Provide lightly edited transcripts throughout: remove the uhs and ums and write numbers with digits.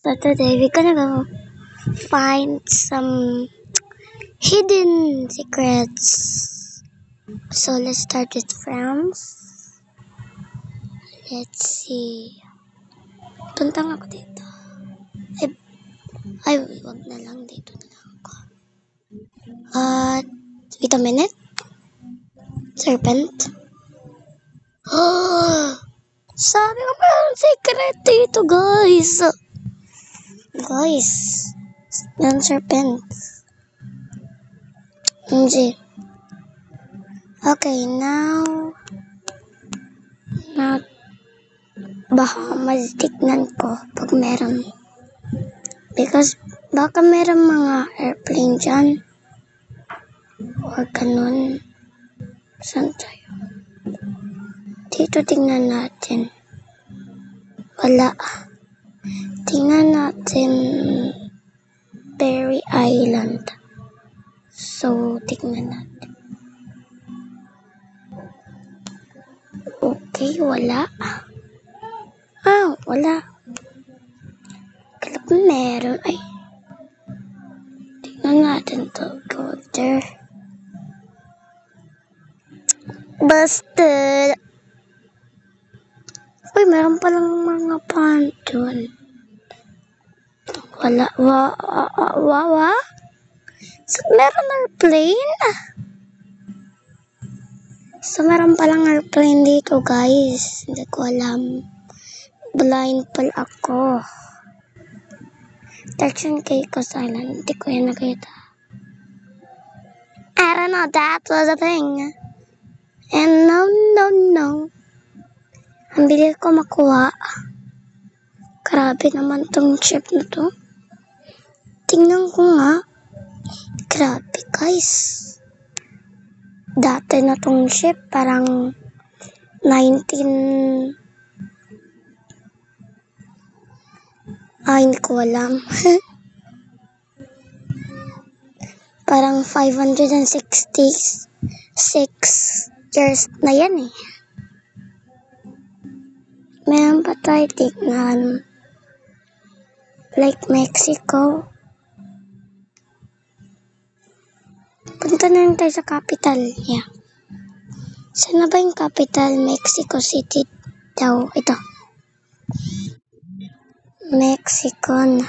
So today we're gonna go find some hidden secrets. So let's start with France. Let's see. Puntang ako dito. Ay, wag na lang. Dito na lang ako. Wait a minute. Serpent. Sabi ko meron secret dito, guys. Guys. Yan, serpent. Hindi. Okay, now baka matitignan ko pag meron. Because baka meron mga airplane dyan. Or ganun. Saan tayo? Dito tingnan natin. Wala. Tingnan natin Berry Island. So, tingnan natin. Okay, wala. Wala. Kalap meron. Ay. Tingnan natin to. Go there. Busted! Uy, meron palang mga pond dun. Wala. So, meron airplane? So, meron palang airplane dito, guys. Hindi ko alam. Blind pala ako. Turks and Caicos Island. Hindi ko yan nakita. I don't know. That was a thing. And no. Ang bilis ko makuha. Grabe naman tong ship na to. Tingnan ko nga. Grabe, guys. Dati na tong ship. Parang 19... hindi ko alam. Parang 566 years na yan eh. Meron pa tayo tignan. Like Mexico. Punta na tayo sa capital. Yeah. Saan na ba yung capital? Mexico City daw. Ito. Mexican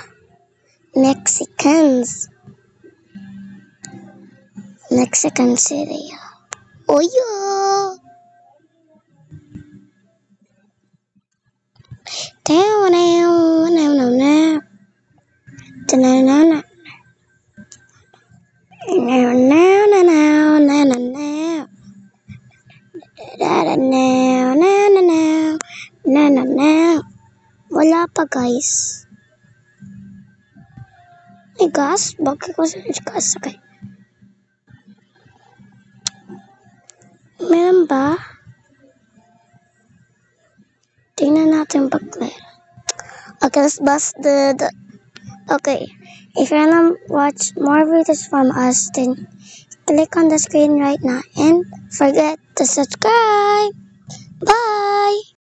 City. Oh yeah. Wala pa, guys. May gas? Bakit ko sa gas? Okay. Meron ba? Tingnan natin pag meron. Okay, let's bust the... Okay. If you wanna watch more videos from us, then click on the screen right now and forget to subscribe. Bye!